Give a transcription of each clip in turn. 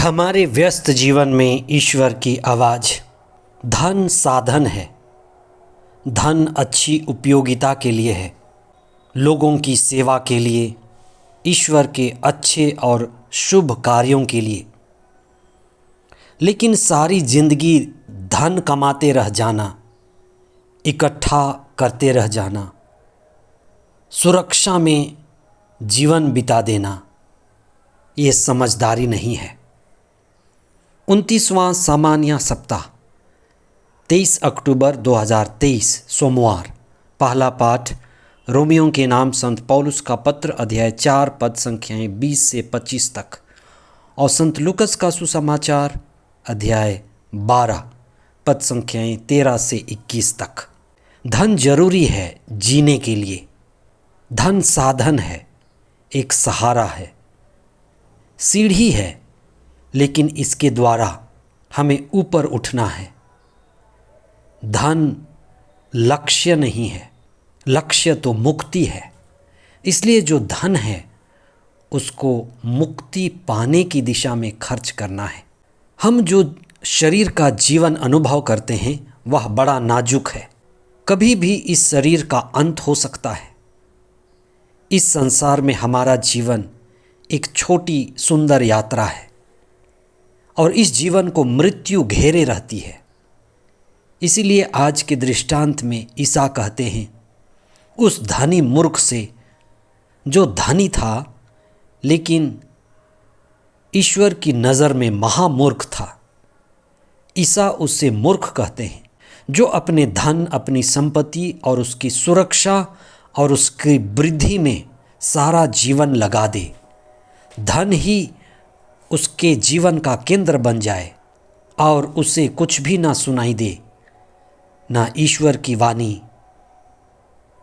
हमारे व्यस्त जीवन में ईश्वर की आवाज़। धन साधन है। धन अच्छी उपयोगिता के लिए है, लोगों की सेवा के लिए, ईश्वर के अच्छे और शुभ कार्यों के लिए। लेकिन सारी जिंदगी धन कमाते रह जाना, इकट्ठा करते रह जाना, सुरक्षा में जीवन बिता देना, ये समझदारी नहीं है। 29वां सामान्य सप्ताह 23 अक्टूबर 2023 सोमवार। पहला पाठ रोमियों के नाम संत पौलुस का पत्र अध्याय 4 पद संख्याएं 20 से 25 तक और संत लूकस का सुसमाचार अध्याय 12 पद संख्याएं 13 से 21 तक। धन जरूरी है जीने के लिए। धन साधन है, एक सहारा है, सीढ़ी है, लेकिन इसके द्वारा हमें ऊपर उठना है। धन लक्ष्य नहीं है, लक्ष्य तो मुक्ति है। इसलिए जो धन है उसको मुक्ति पाने की दिशा में खर्च करना है। हम जो शरीर का जीवन अनुभव करते हैं वह बड़ा नाजुक है। कभी भी इस शरीर का अंत हो सकता है। इस संसार में हमारा जीवन एक छोटी सुंदर यात्रा है और इस जीवन को मृत्यु घेरे रहती है। इसीलिए आज के दृष्टांत में ईसा कहते हैं, उस धनी मूर्ख से जो धनी था लेकिन ईश्वर की नज़र में महामूर्ख था। ईसा उससे मूर्ख कहते हैं जो अपने धन, अपनी संपत्ति और उसकी सुरक्षा और उसकी वृद्धि में सारा जीवन लगा दे। धन ही उसके जीवन का केंद्र बन जाए और उसे कुछ भी ना सुनाई दे, ना ईश्वर की वाणी,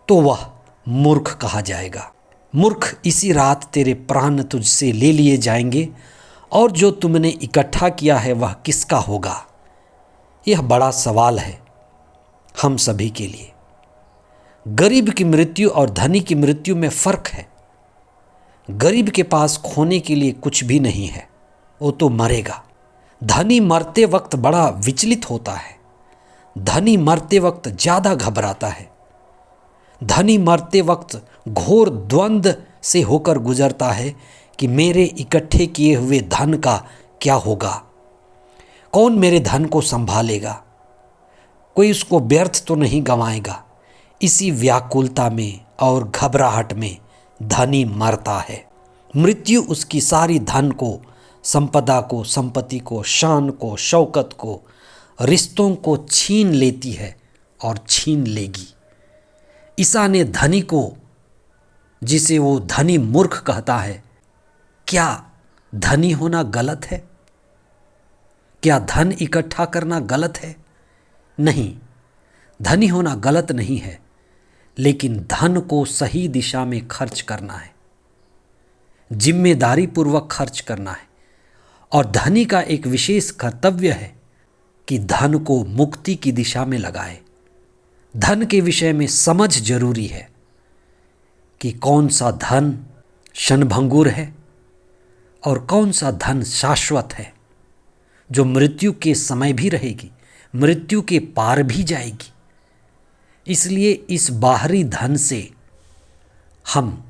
तो वह मूर्ख कहा जाएगा। मूर्ख, इसी रात तेरे प्राण तुझसे ले लिए जाएंगे और जो तुमने इकट्ठा किया है वह किसका होगा? यह बड़ा सवाल है हम सभी के लिए। गरीब की मृत्यु और धनी की मृत्यु में फर्क है। गरीब के पास खोने के लिए कुछ भी नहीं है, वो तो मरेगा। धनी मरते वक्त बड़ा विचलित होता है। धनी मरते वक्त ज़्यादा घबराता है। धनी मरते वक्त घोर द्वंद्व से होकर गुजरता है कि मेरे इकट्ठे किए हुए धन का क्या होगा? कौन मेरे धन को संभालेगा? कोई उसको व्यर्थ तो नहीं गंवाएगा? इसी व्याकुलता में और घबराहट में धनी मरता है। मृत्यु उसकी सारी धन को, संपदा को, संपत्ति को, शान को, शौकत को, रिश्तों को छीन लेती है और छीन लेगी। ईसा ने धनी को, जिसे वो धनी मूर्ख कहता है, क्या धनी होना गलत है? क्या धन इकट्ठा करना गलत है? नहीं, धनी होना गलत नहीं है, लेकिन धन को सही दिशा में खर्च करना है, जिम्मेदारी पूर्वक खर्च करना है। और धनी का एक विशेष कर्तव्य है कि धन को मुक्ति की दिशा में लगाए। धन के विषय में समझ जरूरी है कि कौन सा धन क्षणभंगुर है और कौन सा धन शाश्वत है, जो मृत्यु के समय भी रहेगी, मृत्यु के पार भी जाएगी। इसलिए इस बाहरी धन से हम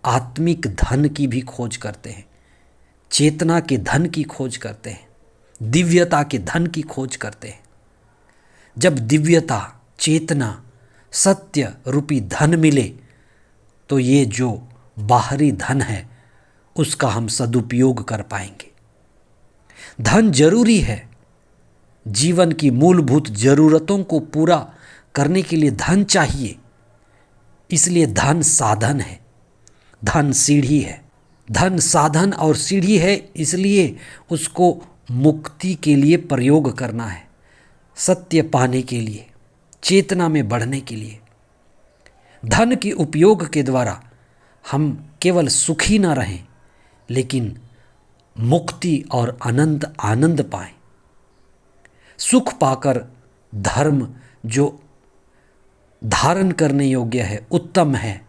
आत्मिक धन की भी खोज करते हैं, चेतना के धन की खोज करते हैं, दिव्यता के धन की खोज करते हैं। जब दिव्यता, चेतना, सत्य रूपी धन मिले तो ये जो बाहरी धन है उसका हम सदुपयोग कर पाएंगे। धन जरूरी है। जीवन की मूलभूत जरूरतों को पूरा करने के लिए धन चाहिए। इसलिए धन साधन है, धन सीढ़ी है। धन साधन और सीढ़ी है, इसलिए उसको मुक्ति के लिए प्रयोग करना है, सत्य पाने के लिए, चेतना में बढ़ने के लिए। धन के उपयोग के द्वारा हम केवल सुखी ना रहें, लेकिन मुक्ति और आनंद पाएं। सुख पाकर धर्म जो धारण करने योग्य है, उत्तम है,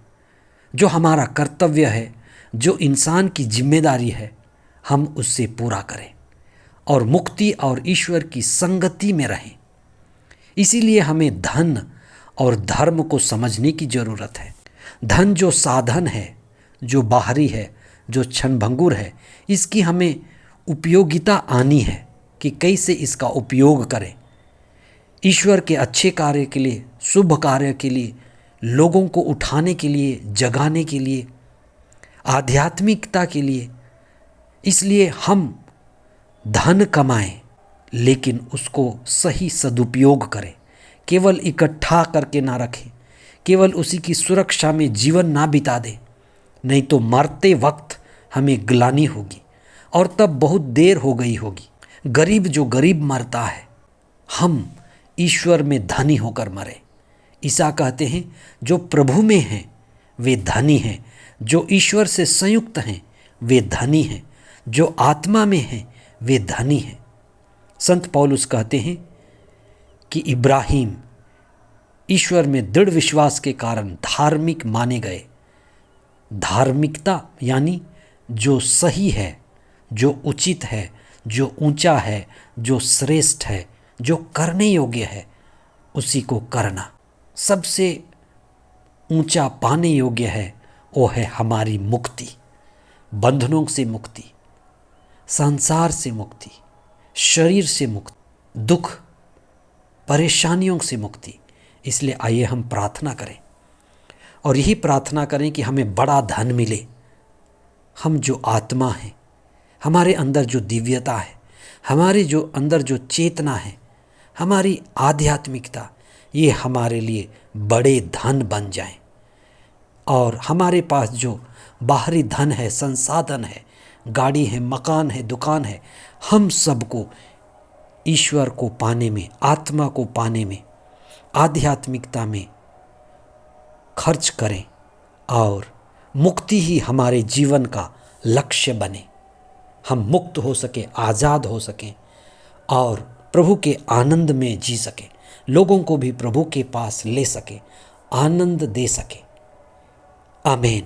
जो हमारा कर्तव्य है, जो इंसान की जिम्मेदारी है, हम उससे पूरा करें। और मुक्ति और ईश्वर की संगति में रहें। इसीलिए हमें धन और धर्म को समझने की ज़रूरत है। धन जो साधन है, जो बाहरी है, जो क्षणभंगुर है, इसकी हमें उपयोगिता आनी है कि कैसे इसका उपयोग करें। ईश्वर के अच्छे कार्य के लिए, शुभ कार्य के लिए, लोगों को उठाने के लिए, जगाने के लिए, आध्यात्मिकता के लिए। इसलिए हम धन कमाएं, लेकिन उसको सही सदुपयोग करें। केवल इकट्ठा करके ना रखें, केवल उसी की सुरक्षा में जीवन ना बिता दें, नहीं तो मरते वक्त हमें ग्लानि होगी और तब बहुत देर हो गई होगी। गरीब जो गरीब मरता है, हम ईश्वर में धनी होकर मरे। ईसा कहते हैं जो प्रभु में हैं वे धनी हैं, जो ईश्वर से संयुक्त हैं वे धनी हैं, जो आत्मा में हैं वे धनी हैं। संत पौलुस कहते हैं कि इब्राहिम ईश्वर में दृढ़ विश्वास के कारण धार्मिक माने गए। धार्मिकता यानी जो सही है, जो उचित है, जो ऊंचा है, जो श्रेष्ठ है, जो करने योग्य है, उसी को करना। सबसे ऊंचा पाने योग्य है वो है हमारी मुक्ति, बंधनों से मुक्ति, संसार से मुक्ति, शरीर से मुक्ति, दुख परेशानियों से मुक्ति। इसलिए आइए हम प्रार्थना करें और यही प्रार्थना करें कि हमें बड़ा धन मिले। हम जो आत्मा हैं, हमारे अंदर जो दिव्यता है, हमारे जो अंदर जो चेतना है, हमारी आध्यात्मिकता, ये हमारे लिए बड़े धन बन जाएं। और हमारे पास जो बाहरी धन है, संसाधन है, गाड़ी है, मकान है, दुकान है, हम सबको ईश्वर को पाने में, आत्मा को पाने में, आध्यात्मिकता में खर्च करें और मुक्ति ही हमारे जीवन का लक्ष्य बने। हम मुक्त हो सके, आज़ाद हो सकें और प्रभु के आनंद में जी सकें, लोगों को भी प्रभु के पास ले सके, आनंद दे सके। आमीन।